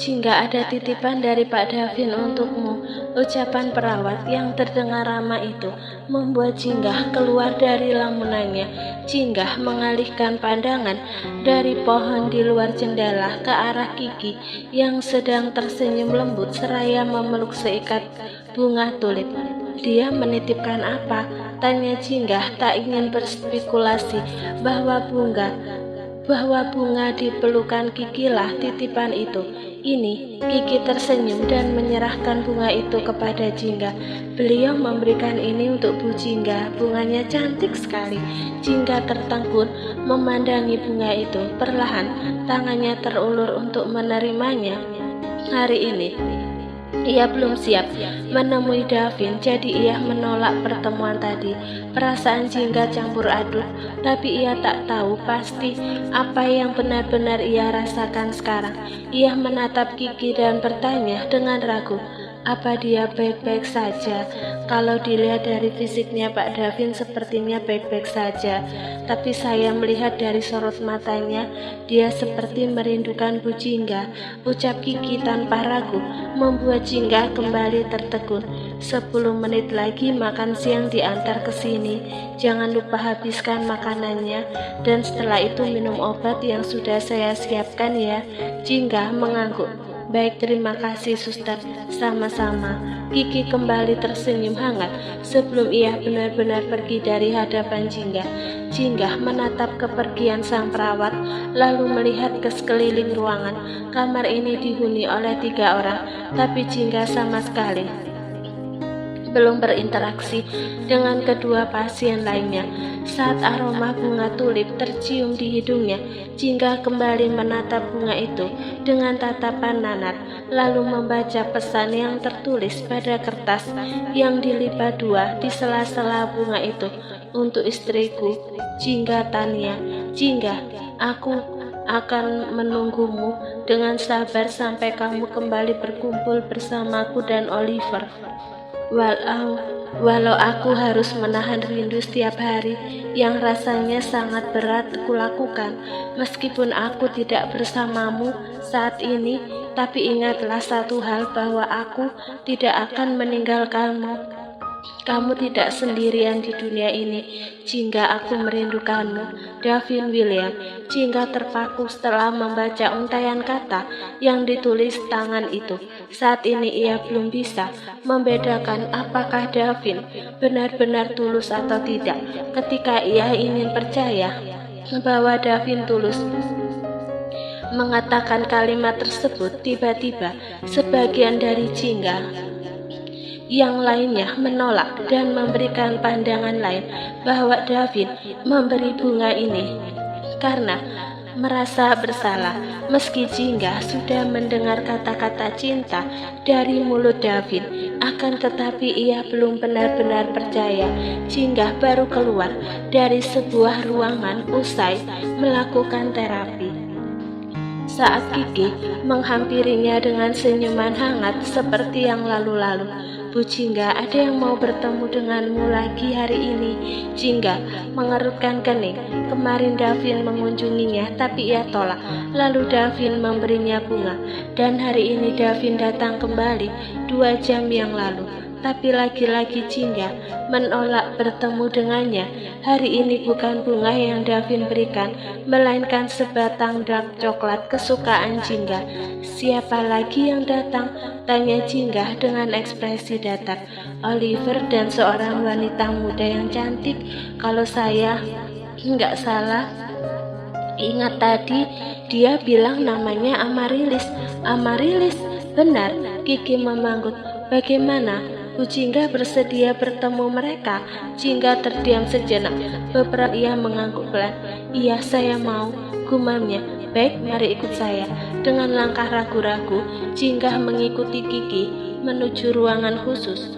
Jingga, ada titipan dari Pak Davin untukmu. Ucapan perawat yang terdengar ramah itu membuat Jingga keluar dari lamunannya. Jingga mengalihkan pandangan dari pohon di luar jendela ke arah Kiki yang sedang tersenyum lembut seraya memeluk seikat bunga tulip. Dia menitipkan apa? Tanya Jingga, tak ingin berspekulasi bahwa bunga di pelukan Kiki lah titipan itu. Ini, Kiki tersenyum dan menyerahkan bunga itu kepada Jingga. Beliau memberikan ini untuk Bu Jingga. Bunganya cantik sekali. Jingga tertegun memandangi bunga itu. Perlahan, tangannya terulur untuk menerimanya. Hari ini, ia belum siap menemui Davin, jadi ia menolak pertemuan tadi. Perasaan Jingga campur aduk, tapi ia tak tahu pasti apa yang benar-benar ia rasakan sekarang. Ia menatap Kiki dan bertanya dengan ragu, apa dia baik-baik saja? Kalau dilihat dari fisiknya Pak Davin sepertinya baik-baik saja, tapi saya melihat dari sorot matanya, dia seperti merindukan Bu Jingga. Ucap Kiki tanpa ragu membuat Jingga kembali tertegun. 10 menit lagi makan siang diantar ke sini. Jangan lupa habiskan makanannya, dan setelah itu minum obat yang sudah saya siapkan ya. Jingga mengangguk. Baik, terima kasih suster. Sama-sama. Kiki kembali tersenyum hangat sebelum ia benar-benar pergi dari hadapan Jingga. Jingga menatap kepergian sang perawat, lalu melihat ke sekeliling ruangan. Kamar ini dihuni oleh 3 orang, tapi Jingga sama sekali belum berinteraksi dengan kedua pasien lainnya. Saat aroma bunga tulip tercium di hidungnya, Jingga kembali menatap bunga itu dengan tatapan nanar, lalu membaca pesan yang tertulis pada kertas yang dilipat 2 di sela-sela bunga itu. Untuk istriku, Jingga Tania. Jingga, aku akan menunggumu dengan sabar sampai kamu kembali berkumpul bersamaku dan Oliver. Walau aku harus menahan rindu setiap hari yang rasanya sangat berat kulakukan, meskipun aku tidak bersamamu saat ini, tapi ingatlah satu hal, bahwa aku tidak akan meninggalkanmu. Kamu tidak sendirian di dunia ini. Jingga, aku merindukanmu. Davin William. Jingga terpaku setelah membaca untaian kata yang ditulis tangan itu. Saat ini ia belum bisa membedakan apakah Davin benar-benar tulus atau tidak. Ketika ia ingin percaya bahwa Davin tulus mengatakan kalimat tersebut, tiba-tiba sebagian dari Jingga yang lainnya menolak dan memberikan pandangan lain bahwa Davin memberi bunga ini karena merasa bersalah. Meski Jingga sudah mendengar kata-kata cinta dari mulut Davin, akan tetapi ia belum benar-benar percaya. Jingga baru keluar dari sebuah ruangan usai melakukan terapi. Saat Kiki menghampirinya dengan senyuman hangat seperti yang lalu-lalu. Bu Jingga, ada yang mau bertemu denganmu lagi hari ini. Jingga mengerutkan kening. Kemarin Davin mengunjunginya, tapi ia tolak. Lalu Davin memberinya bunga, dan hari ini Davin datang kembali 2 jam yang lalu. Tapi lagi-lagi Jingga menolak bertemu dengannya. Hari ini bukan bunga yang Davin berikan, melainkan sebatang dark coklat kesukaan Jingga. Siapa lagi yang datang? Tanya Jingga dengan ekspresi datar. Oliver dan seorang wanita muda yang cantik. Kalau saya nggak salah ingat tadi, dia bilang namanya Amarilis. Amarilis, benar. Kiki memanggut. Bagaimana? Bu Jingga bersedia bertemu mereka? Jingga terdiam sejenak. Beberapa ia mengangguk pelan. Iya, saya mau, gumamnya. Baik, mari ikut saya. Dengan langkah ragu-ragu, Jingga mengikuti Kiki menuju ruangan khusus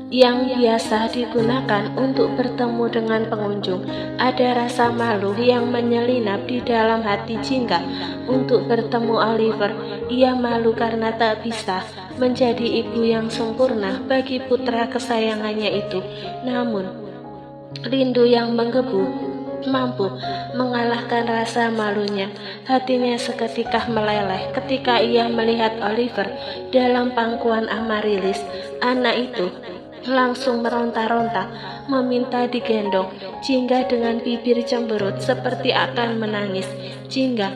yang biasa digunakan untuk bertemu dengan pengunjung. Ada rasa malu yang menyelinap di dalam hati Jingga untuk bertemu Oliver. Ia malu karena tak bisa menjadi ibu yang sempurna bagi putra kesayangannya itu. Namun, rindu yang menggebu mampu mengalahkan rasa malunya. Hatinya seketika meleleh ketika ia melihat Oliver dalam pangkuan Amaryllis. Anak itu langsung meronta-ronta meminta digendong. Jingga dengan bibir cemberut seperti akan menangis. Jingga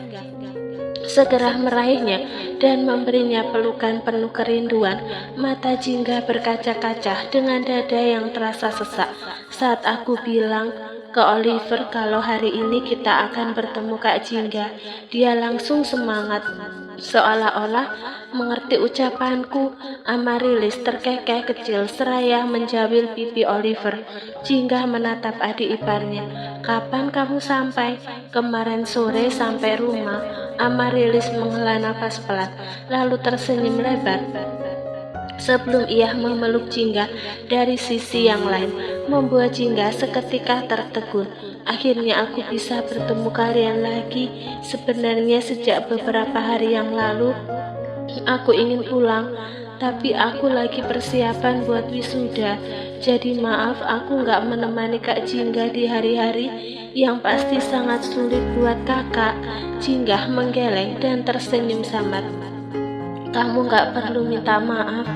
segera meraihnya dan memberinya pelukan penuh kerinduan. Mata Jingga berkaca-kaca dengan dada yang terasa sesak saat aku bilang ke Oliver kalau hari ini kita akan bertemu Kak Jingga. Dia langsung semangat seolah-olah mengerti ucapanku. Amaryllis terkekeh kecil seraya menjawil pipi Oliver. Jingga menatap adik iparnya. Kapan kamu sampai? Kemarin sore sampai rumah. Amaryllis menghela nafas pelan, lalu tersenyum lebar sebelum ia memeluk Jingga dari sisi yang lain, membuat Jingga seketika tertegun. Akhirnya aku bisa bertemu kalian lagi. Sebenarnya sejak beberapa hari yang lalu aku ingin pulang, tapi aku lagi persiapan buat wisuda. Jadi maaf aku nggak menemani Kak Jingga di hari-hari yang pasti sangat sulit buat kakak. Jingga menggeleng dan tersenyum samar. Kamu nggak perlu minta maaf.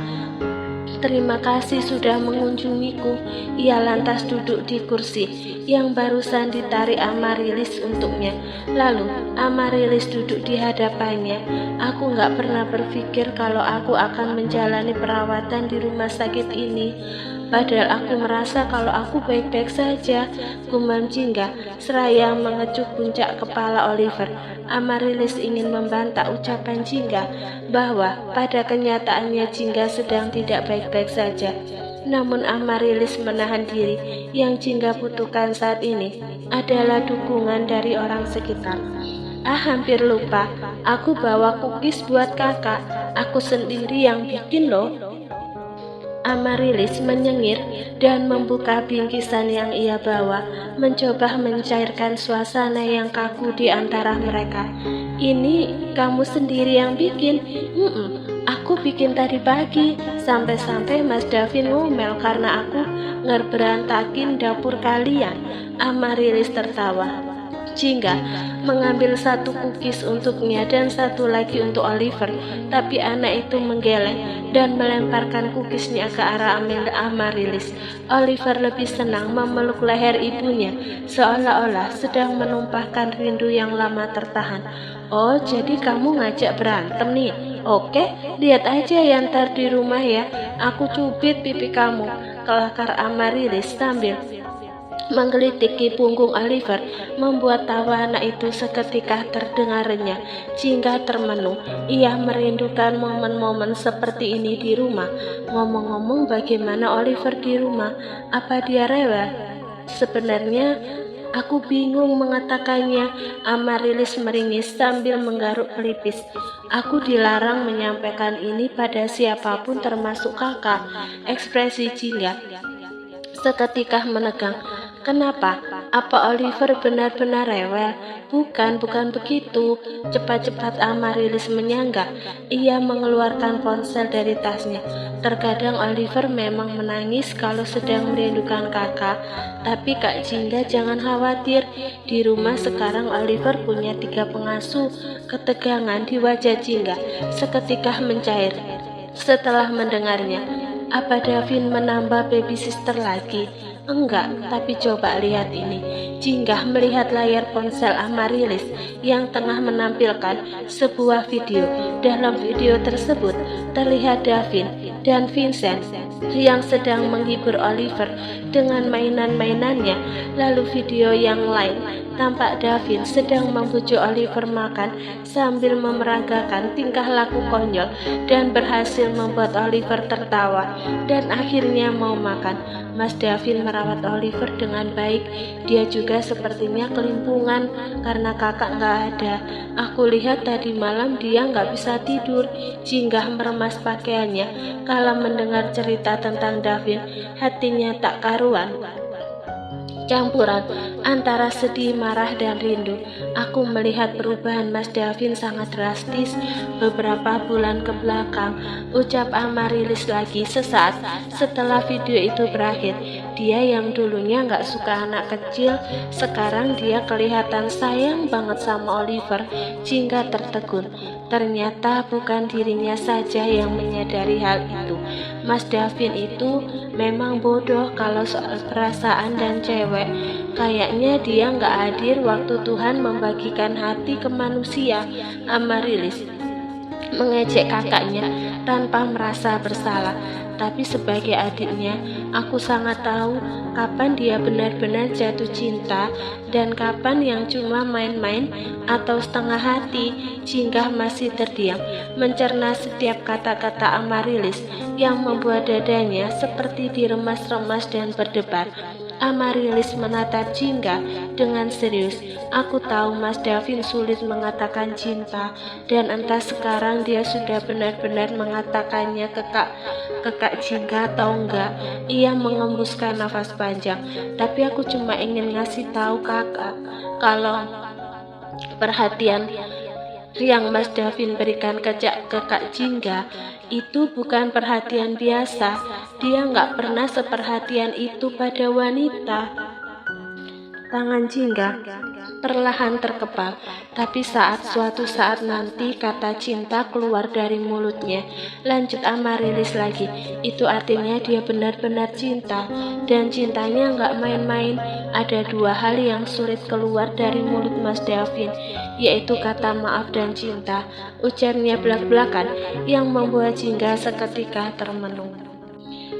Terima kasih sudah mengunjungiku. Ia lantas duduk di kursi yang barusan ditarik Amaryllis untuknya. Lalu Amaryllis duduk di hadapannya. Aku nggak pernah berpikir kalau aku akan menjalani perawatan di rumah sakit ini. Padahal aku merasa kalau aku baik-baik saja, gumam Jingga seraya mengecup puncak kepala Oliver. Amaryllis ingin membantah ucapan Jingga bahwa pada kenyataannya Jingga sedang tidak baik-baik saja. Namun Amaryllis menahan diri. Yang Jingga butuhkan saat ini adalah dukungan dari orang sekitar. Hampir lupa, aku bawa cookies buat kakak. Aku sendiri yang bikin loh. Amaryllis menyengir dan membuka bingkisan yang ia bawa, mencoba mencairkan suasana yang kaku di antara mereka. Ini kamu sendiri yang bikin? Aku bikin tadi pagi. Sampai-sampai Mas Davin ngomel karena aku ngerberantakin dapur kalian. Amaryllis tertawa. Jingga mengambil satu cookies untuknya dan satu lagi untuk Oliver, tapi anak itu menggeleng dan melemparkan cookiesnya ke arah Amaryllis. Oliver lebih senang memeluk leher ibunya, seolah-olah sedang menumpahkan rindu yang lama tertahan. Oh, jadi kamu ngajak berantem nih? Oke, lihat aja ya ntar di rumah ya. Aku cubit pipi kamu, kelakar Amaryllis sambil menggelitiki punggung Oliver, membuat tawa anak itu seketika terdengar renyah. Jingga termenung. Ia merindukan momen-momen seperti ini di rumah. Ngomong-ngomong, bagaimana Oliver di rumah? Apa dia rewel? Sebenarnya aku bingung mengatakannya. Amaryllis meringis sambil menggaruk pelipis. Aku dilarang menyampaikan ini pada siapapun termasuk kakak. Ekspresi Jingga seketika menegang. Kenapa? Apa Oliver benar-benar rewel? Bukan begitu. Cepat-cepat Amaryllis menyanggah. Ia mengeluarkan ponsel dari tasnya. Terkadang Oliver memang menangis kalau sedang merindukan kakak. Tapi Kak Jingga jangan khawatir. Di rumah sekarang Oliver punya 3 pengasuh. Ketegangan di wajah Jingga seketika mencair setelah mendengarnya. Apa Davin menambah baby sister lagi? Enggak, tapi coba lihat ini. Jingga melihat layar ponsel Amaryllis yang tengah menampilkan sebuah video. Dalam video tersebut terlihat Davin dan Vincent yang sedang menghibur Oliver dengan mainan-mainannya. Lalu video yang lain tampak Davin sedang membujuk Oliver makan sambil memeragakan tingkah laku konyol dan berhasil membuat Oliver tertawa dan akhirnya mau makan. Mas Davin merawat Oliver dengan baik. Dia juga sepertinya kelimpungan karena kakak nggak ada. Aku lihat tadi malam dia nggak bisa tidur. Jingga meremas pakaiannya kala mendengar cerita tentang Davin. Hatinya tak karuan. campuran antara sedih, marah, dan rindu. Aku melihat perubahan Mas Davin sangat drastis beberapa bulan ke belakang, ucap Amarilis lagi sesaat setelah video itu berakhir. Dia yang dulunya gak suka anak kecil, sekarang dia kelihatan sayang banget sama Oliver. Jingga tertegun. Ternyata bukan dirinya saja yang menyadari hal itu. Mas Davin itu memang bodoh kalau soal perasaan dan cewek. Kayaknya dia nggak hadir waktu Tuhan membagikan hati ke manusia. Amarilis mengejek kakaknya tanpa merasa bersalah. Tapi sebagai adiknya, aku sangat tahu kapan dia benar-benar jatuh cinta dan kapan yang cuma main-main atau setengah hati. Jingga masih terdiam, mencerna setiap kata-kata Amarilis yang membuat dadanya seperti diremas-remas dan berdebar. Amarilis menatap Jingga dengan serius. Aku tahu Mas Davin sulit mengatakan cinta, dan entah sekarang dia sudah benar-benar mengatakannya ke Kak Jingga atau enggak. Ia mengembuskan nafas panjang. Tapi aku cuma ingin ngasih tahu kakak kalau perhatian yang Mas Davin berikan ke Kak Jingga itu bukan perhatian biasa. Dia nggak pernah seperhatian itu pada wanita. Tangan Jingga perlahan terkepal, tapi suatu saat nanti kata cinta keluar dari mulutnya. Lanjut Amarilis lagi, itu artinya dia benar-benar cinta, dan cintanya nggak main-main. Ada dua hal yang sulit keluar dari mulut Mas Davin, yaitu kata maaf dan cinta, ujarnya belak-belakan yang membuat Jingga seketika termenung.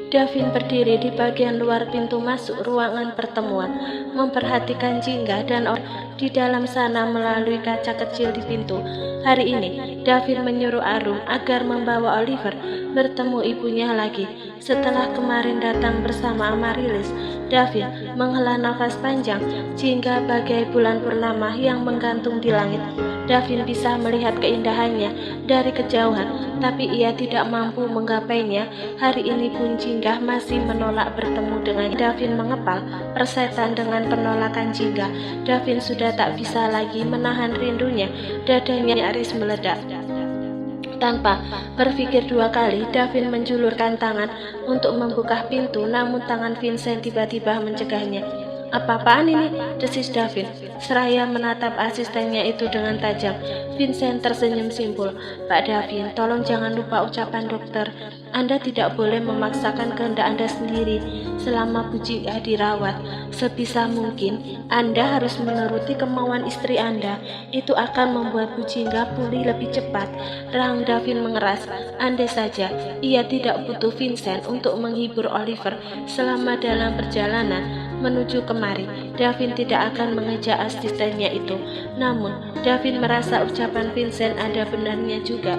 Davin berdiri di bagian luar pintu masuk ruangan pertemuan, memperhatikan Jingga dan orang di dalam sana melalui kaca kecil di pintu. Hari ini, Davin menyuruh Arum agar membawa Oliver bertemu ibunya lagi. Setelah kemarin datang bersama Amarilis, Davin menghela nafas panjang. Jingga bagai bulan purnama yang menggantung di langit. Davin bisa melihat keindahannya dari kejauhan, tapi ia tidak mampu menggapainya. Hari ini pun Jingga masih menolak bertemu dengan Davin. Mengepal persetan dengan penolakan Jingga. Davin sudah tak bisa lagi menahan rindunya. Dadanya nyaris meledak. Tanpa berpikir dua kali, Davin menjulurkan tangan untuk membuka pintu, namun tangan Vincent tiba-tiba mencegahnya. Apa-apaan ini? Desis Davin seraya menatap asistennya itu dengan tajam. Vincent tersenyum simpul. Pak Davin, tolong jangan lupa ucapan dokter. Anda tidak boleh memaksakan kehendak Anda sendiri selama Bu Jingga dirawat. Sebisa mungkin Anda harus menuruti kemauan istri Anda. Itu akan membuat Bu Jingga pulih lebih cepat. Rahang Davin mengeras. Andai saja ia tidak butuh Vincent untuk menghibur Oliver selama dalam perjalanan menuju kemari, Davin tidak akan mengejar asistennya itu. Namun, Davin merasa ucapan Vincent ada benarnya juga.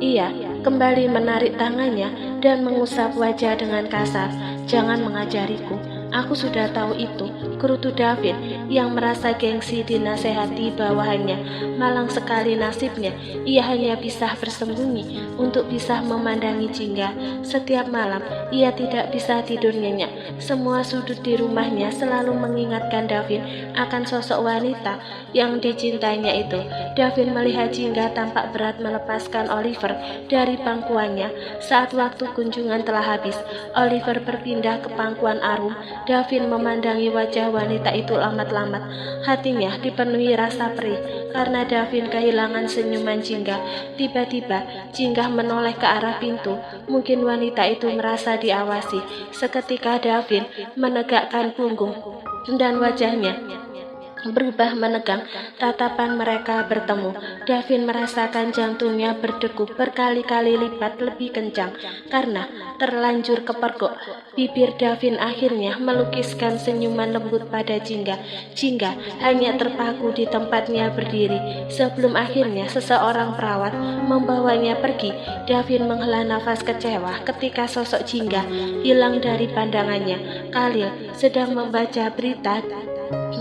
Ia kembali menarik tangannya dan mengusap wajah dengan kasar. Jangan mengajariku, aku sudah tahu itu, gerutu Davin yang merasa gengsi dinasehati bawahannya. Malang sekali nasibnya, ia hanya bisa bersembunyi untuk bisa memandangi Jingga. Setiap malam, ia tidak bisa tidur nyenyak. Semua sudut di rumahnya selalu mengingatkan Davin akan sosok wanita yang dicintainya itu. Davin melihat Jingga tampak berat melepaskan Oliver dari pangkuannya. Saat waktu kunjungan telah habis, Oliver berpindah ke pangkuan Arum. Davin memandangi wajah wanita itu lamat-lamat. Hatinya dipenuhi rasa perih karena Davin kehilangan senyuman Jingga. Tiba-tiba Jingga menoleh ke arah pintu. Mungkin wanita itu merasa diawasi. Seketika Davin menegakkan punggung dan wajahnya berubah menegang. Tatapan mereka bertemu. Davin merasakan jantungnya berdegup berkali-kali lipat lebih kencang karena terlanjur kepergok. Bibir Davin akhirnya melukiskan senyuman lembut pada Jingga. Jingga hanya terpaku di tempatnya berdiri sebelum akhirnya seseorang perawat membawanya pergi. Davin menghela nafas kecewa ketika sosok Jingga hilang dari pandangannya. Khalil sedang membaca berita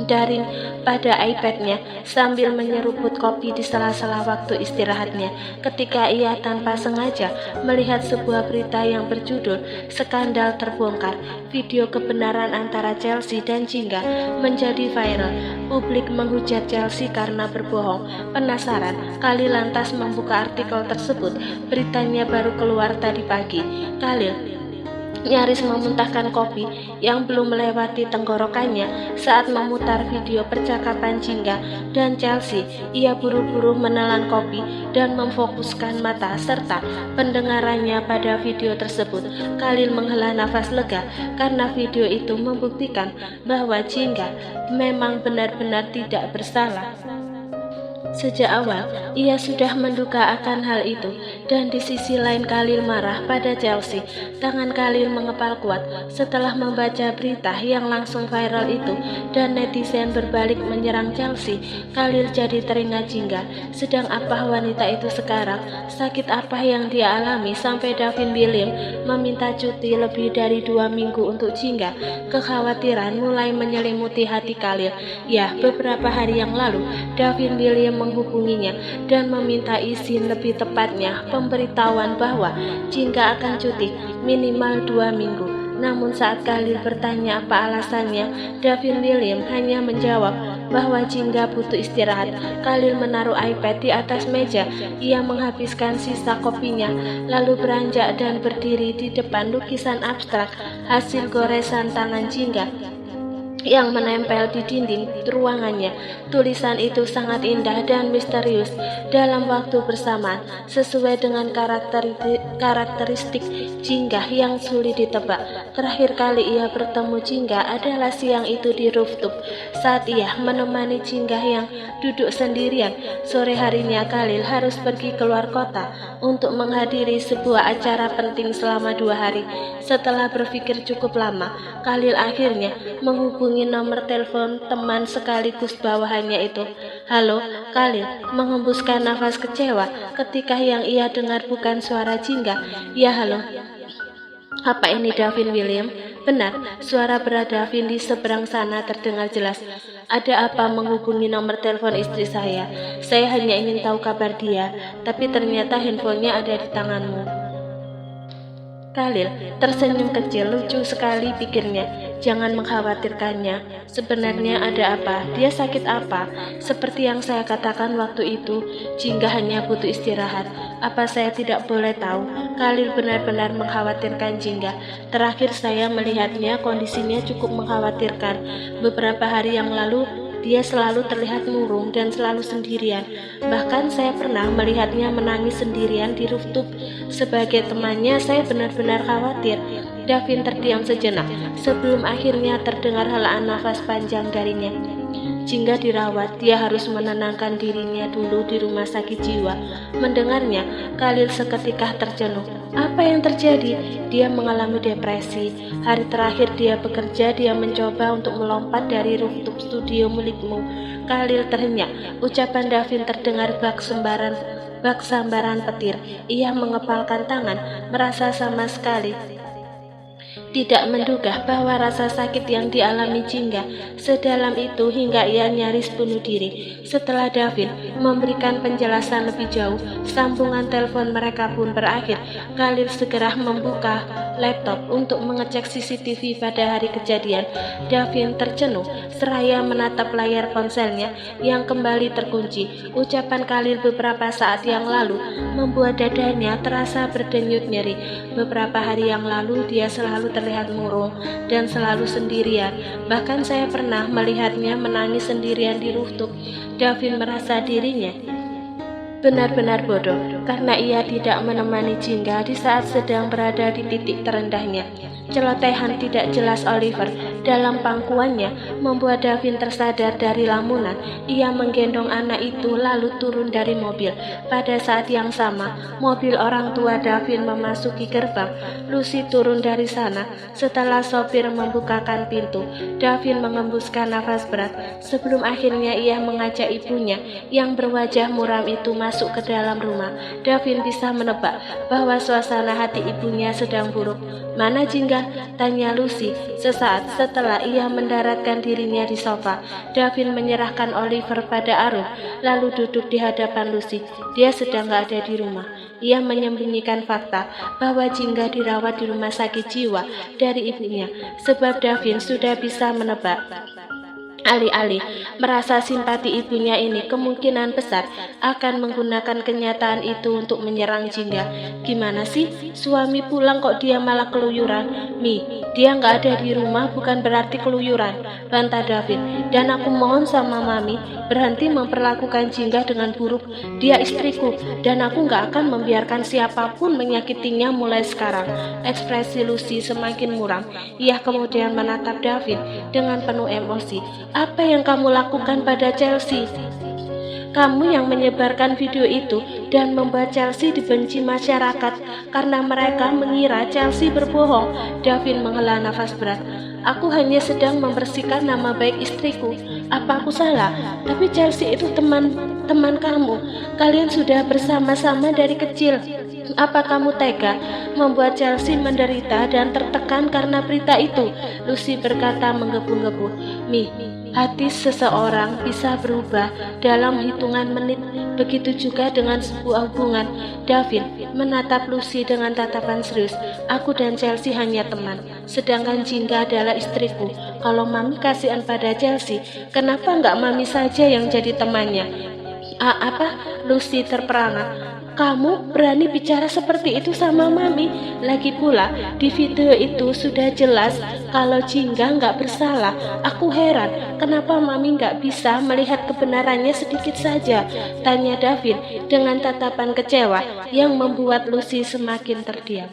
daring pada iPad-nya sambil menyeruput kopi di sela-sela waktu istirahatnya ketika ia tanpa sengaja melihat sebuah berita yang berjudul "Skandal Terbongkar, Video Kebenaran Antara Chelsea dan Jingga Menjadi Viral, Publik Menghujat Chelsea Karena Berbohong." Penasaran, Khalil lantas membuka artikel tersebut. Beritanya baru keluar tadi pagi. Khalil nyaris memuntahkan kopi yang belum melewati tenggorokannya saat memutar video percakapan Jingga dan Chelsea. Ia buru-buru menelan kopi dan memfokuskan mata serta pendengarannya pada video tersebut. Khalil menghela nafas lega karena video itu membuktikan bahwa Jingga memang benar-benar tidak bersalah. Sejak awal, ia sudah menduga akan hal itu, dan di sisi lain Khalil marah pada Chelsea. Tangan Khalil mengepal kuat setelah membaca berita yang langsung viral itu, dan netizen berbalik menyerang Chelsea. Khalil jadi teringat Jingga. Sedang apa wanita itu sekarang? Sakit apa yang dia alami sampai Davin William meminta cuti lebih dari 2 minggu untuk Jingga? Kekhawatiran mulai menyelimuti hati Khalil. Ya, beberapa hari yang lalu, Davin William menghubunginya dan meminta izin, lebih tepatnya pemberitahuan bahwa Jingga akan cuti minimal 2 minggu. Namun saat Khalil bertanya apa alasannya, Davin William hanya menjawab bahwa Jingga butuh istirahat. Khalil menaruh iPad di atas meja. Ia menghabiskan sisa kopinya, lalu beranjak dan berdiri di depan lukisan abstrak hasil goresan tangan Jingga yang menempel di dinding ruangannya. Tulisan itu sangat indah dan misterius dalam waktu bersamaan, sesuai dengan karakteristik Jingga yang sulit ditebak. Terakhir kali ia bertemu Jingga adalah siang itu di rooftop saat ia menemani Jingga yang duduk sendirian. Sore harinya Khalil harus pergi keluar kota untuk menghadiri sebuah acara penting selama 2 hari. Setelah berpikir cukup lama, Khalil akhirnya menghubungi nomor telepon teman sekaligus bawahannya itu. "Halo, Khalil," menghembuskan nafas kecewa ketika yang ia dengar bukan suara Jingga. "Ya, halo. Apa ini Davin William?" "Benar," suara berat Davin di seberang sana terdengar jelas. "Ada apa menghubungi nomor telepon istri saya? Saya hanya ingin tahu kabar dia, tapi ternyata handphonenya ada di tanganmu." Khalil tersenyum kecil. Lucu sekali, pikirnya. Jangan mengkhawatirkannya. Sebenarnya ada apa? Dia sakit apa? Seperti yang saya katakan waktu itu, Jingga hanya butuh istirahat. Apa saya tidak boleh tahu? Khalil benar-benar mengkhawatirkan Jingga. Terakhir saya melihatnya kondisinya cukup mengkhawatirkan. Beberapa hari yang lalu dia selalu terlihat murung dan selalu sendirian. Bahkan saya pernah melihatnya menangis sendirian di rooftop. Sebagai temannya, saya benar-benar khawatir. Davin terdiam sejenak sebelum akhirnya terdengar helaan nafas panjang darinya. Jingga dirawat, dia harus menenangkan dirinya dulu di rumah sakit jiwa. Mendengarnya, Khalil seketika terjenuh. Apa yang terjadi? Dia mengalami depresi. Hari terakhir dia bekerja, dia mencoba untuk melompat dari rooftop studio milikmu. Khalil terhenyak. Ucapan Davin terdengar bak sambaran petir. Ia mengepalkan tangan, merasa sama sekali tidak menduga bahwa rasa sakit yang dialami Jingga sedalam itu hingga ia nyaris bunuh diri. Setelah Davin memberikan penjelasan lebih jauh, sambungan telepon mereka pun berakhir. Khalil segera membuka laptop untuk mengecek CCTV pada hari kejadian. Davin tercenung seraya menatap layar ponselnya yang kembali terkunci. Ucapan Khalil beberapa saat yang lalu membuat dadanya terasa berdenyut nyeri. Beberapa hari yang lalu dia selalu terlihat murung dan selalu sendirian. Bahkan saya pernah melihatnya menangis sendirian di rooftop. Davin merasa dirinya benar-benar bodoh karena ia tidak menemani Jingga di saat sedang berada di titik terendahnya. Celotehan tidak jelas Oliver dalam pangkuannya membuat Davin tersadar dari lamunan. Ia menggendong anak itu lalu turun dari mobil. Pada saat yang sama, mobil orang tua Davin memasuki gerbang. Lucy turun dari sana setelah sopir membukakan pintu. Davin mengembuskan nafas berat sebelum akhirnya ia mengajak ibunya yang berwajah muram itu masuk ke dalam rumah. Davin bisa menebak bahwa suasana hati ibunya sedang buruk. "Mana Jingga?" tanya Lucy sesaat setelah Setelah ia mendaratkan dirinya di sofa, Davin menyerahkan Oliver pada Arun, lalu duduk di hadapan Lucy. Dia sedang gak ada di rumah. Ia menyembunyikan fakta bahwa Jingga dirawat di rumah sakit jiwa dari ibunya, sebab Davin sudah bisa menebak. Alih-alih merasa simpati ibunya ini kemungkinan besar akan menggunakan kenyataan itu untuk menyerang Jingga. Gimana sih, suami pulang kok dia malah keluyuran? Mi, dia nggak ada di rumah bukan berarti keluyuran, bantah Davin. Dan aku mohon sama Mami, berhenti memperlakukan Jingga dengan buruk. Dia istriku, dan aku nggak akan membiarkan siapapun menyakitinya mulai sekarang. Ekspresi Lucy semakin muram. Ia kemudian menatap Davin dengan penuh emosi. Apa yang kamu lakukan pada Chelsea? Kamu yang menyebarkan video itu dan membuat Chelsea dibenci masyarakat karena mereka mengira Chelsea berbohong. Davin menghela nafas berat. Aku hanya sedang membersihkan nama baik istriku. Apa aku salah? Tapi Chelsea itu teman kamu. Kalian sudah bersama-sama dari kecil. Apa kamu tega membuat Chelsea menderita dan tertekan karena berita itu? Lucy berkata menggebu-gebu. Mi, hati seseorang bisa berubah dalam hitungan menit. Begitu juga dengan sebuah hubungan. Davin menatap Lucy dengan tatapan serius. Aku dan Chelsea hanya teman, sedangkan Jingga adalah istriku. Kalau Mami kasihan pada Chelsea, kenapa nggak Mami saja yang jadi temannya? Apa? Lucy terperangah. Kamu berani bicara seperti itu sama Mami? Lagi pula, di video itu sudah jelas kalau Jingga nggak bersalah. Aku heran, kenapa Mami nggak bisa melihat kebenarannya sedikit saja? Tanya Davin dengan tatapan kecewa yang membuat Lucy semakin terdiam.